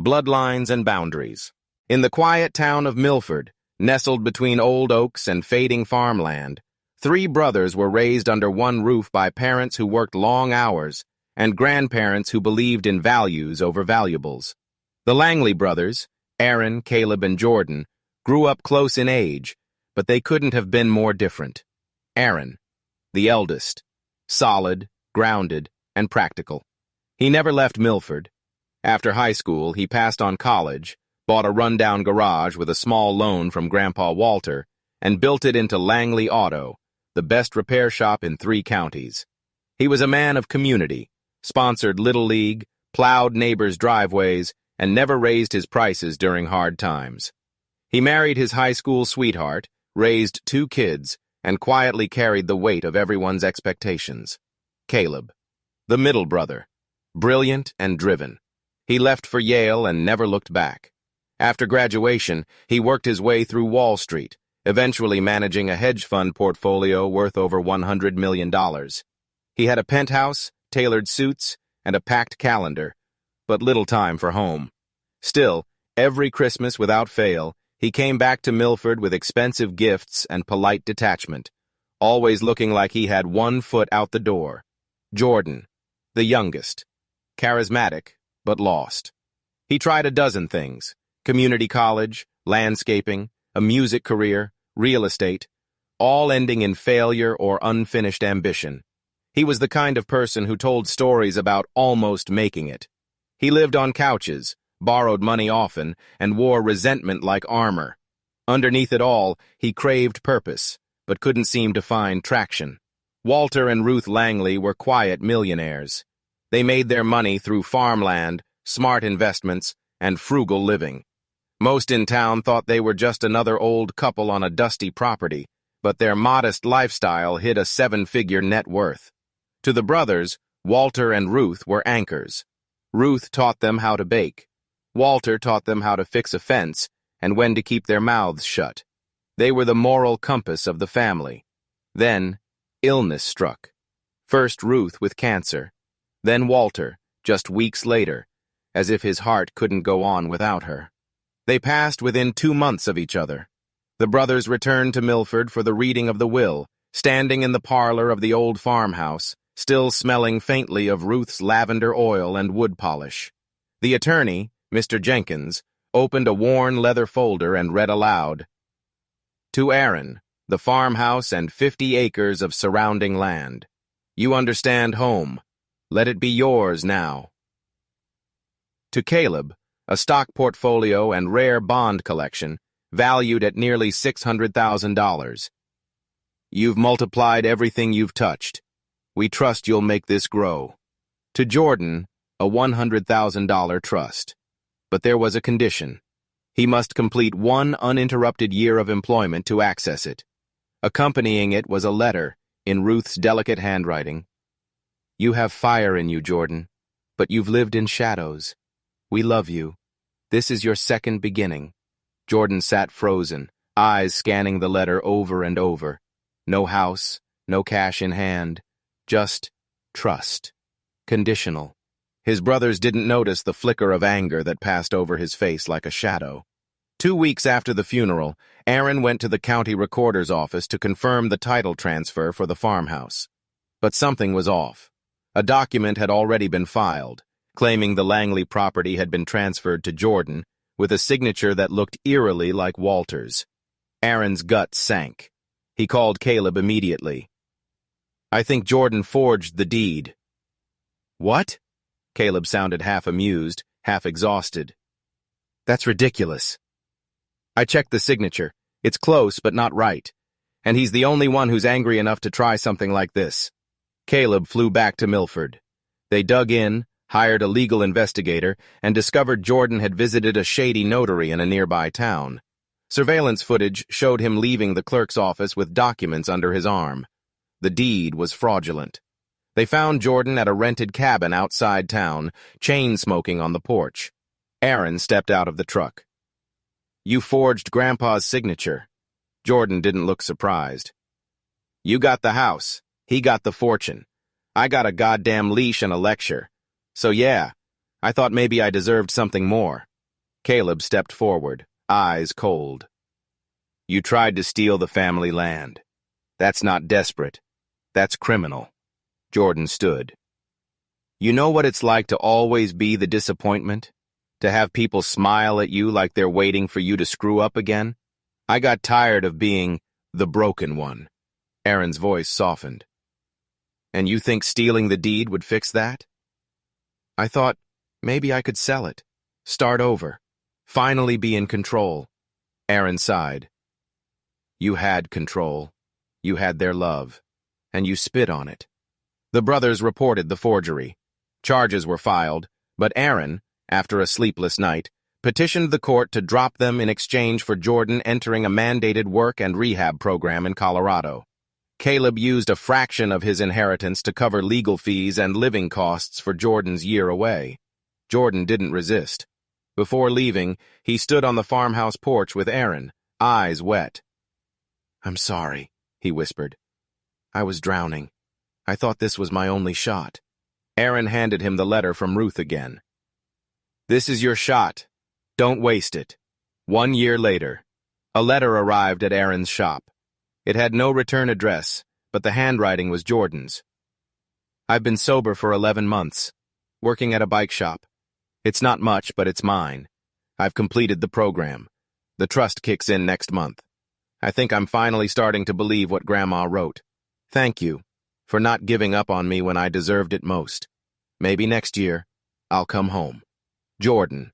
Bloodlines and Boundaries. In the quiet town of Milford, nestled between old oaks and fading farmland, three brothers were raised under one roof by parents who worked long hours and grandparents who believed in values over valuables. The Langley brothers, Aaron, Caleb, and Jordan, grew up close in age, but they couldn't have been more different. Aaron, the eldest, solid, grounded, and practical. He never left Milford. After high school, he passed on college, bought a rundown garage with a small loan from Grandpa Walter, and built it into Langley Auto, the best repair shop in 3 counties. He was a man of community, sponsored Little League, plowed neighbors' driveways, and never raised his prices during hard times. He married his high school sweetheart, raised 2 kids, and quietly carried the weight of everyone's expectations. Caleb, the middle brother, brilliant and driven. He left for Yale and never looked back. After graduation, he worked his way through Wall Street, eventually managing a hedge fund portfolio worth over $100 million. He had a penthouse, tailored suits, and a packed calendar, but little time for home. Still, every Christmas without fail, he came back to Milford with expensive gifts and polite detachment, always looking like he had 1 foot out the door. Jordan, the youngest, charismatic, but lost. He tried a dozen things: community college, landscaping, a music career, real estate, all ending in failure or unfinished ambition. He was the kind of person who told stories about almost making it. He lived on couches, borrowed money often, and wore resentment like armor. Underneath it all, he craved purpose, but couldn't seem to find traction. Walter and Ruth Langley were quiet millionaires. They made their money through farmland, smart investments, and frugal living. Most in town thought they were just another old couple on a dusty property, but their modest lifestyle hid a 7-figure net worth. To the brothers, Walter and Ruth were anchors. Ruth taught them how to bake. Walter taught them how to fix a fence and when to keep their mouths shut. They were the moral compass of the family. Then, illness struck. First Ruth with cancer, then Walter, just weeks later, as if his heart couldn't go on without her. They passed within 2 months of each other. The brothers returned to Milford for the reading of the will, standing in the parlor of the old farmhouse, still smelling faintly of Ruth's lavender oil and wood polish. The attorney, Mr. Jenkins, opened a worn leather folder and read aloud, "To Aaron, the farmhouse and 50 acres of surrounding land. You understand home. Let it be yours now." To Caleb, a stock portfolio and rare bond collection, valued at nearly $600,000. "You've multiplied everything you've touched. We trust you'll make this grow." To Jordan, a $100,000 trust. But there was a condition. He must complete 1 uninterrupted year of employment to access it. Accompanying it was a letter, in Ruth's delicate handwriting. "You have fire in you, Jordan, but you've lived in shadows. We love you. This is your second beginning." Jordan sat frozen, eyes scanning the letter over and over. No house, no cash in hand, just trust. Conditional. His brothers didn't notice the flicker of anger that passed over his face like a shadow. 2 weeks after the funeral, Aaron went to the county recorder's office to confirm the title transfer for the farmhouse. But something was off. A document had already been filed, claiming the Langley property had been transferred to Jordan, with a signature that looked eerily like Walter's. Aaron's gut sank. He called Caleb immediately. "I think Jordan forged the deed." "What?" Caleb sounded half amused, half exhausted. "That's ridiculous. I checked the signature. It's close, but not right. And he's the only one who's angry enough to try something like this." Caleb flew back to Milford. They dug in, hired a legal investigator, and discovered Jordan had visited a shady notary in a nearby town. Surveillance footage showed him leaving the clerk's office with documents under his arm. The deed was fraudulent. They found Jordan at a rented cabin outside town, chain-smoking on the porch. Aaron stepped out of the truck. "You forged Grandpa's signature." Jordan didn't look surprised. "You got the house. He got the fortune. I got a goddamn leash and a lecture. So yeah, I thought maybe I deserved something more." Caleb stepped forward, eyes cold. You tried to steal the family land. That's not desperate. That's criminal. Jordan stood. You know what it's like to always be the disappointment? To have people smile at you like they're waiting for you to screw up again? I got tired of being the broken one. Aaron's voice softened. And you think stealing the deed would fix that? I thought maybe I could sell it, start over, finally be in control. Aaron sighed. You had control. You had their love. And you spit on it. The brothers reported the forgery. Charges were filed, but Aaron, after a sleepless night, petitioned the court to drop them in exchange for Jordan entering a mandated work and rehab program in Colorado. Caleb used a fraction of his inheritance to cover legal fees and living costs for Jordan's year away. Jordan didn't resist. Before leaving, he stood on the farmhouse porch with Aaron, eyes wet. I'm sorry, he whispered. I was drowning. I thought this was my only shot. Aaron handed him the letter from Ruth again. This is your shot. Don't waste it. 1 year later, a letter arrived at Aaron's shop. It had no return address, but the handwriting was Jordan's. I've been sober for 11 months, working at a bike shop. It's not much, but it's mine. I've completed the program. The trust kicks in next month. I think I'm finally starting to believe what Grandma wrote. Thank you for not giving up on me when I deserved it most. Maybe next year, I'll come home. Jordan.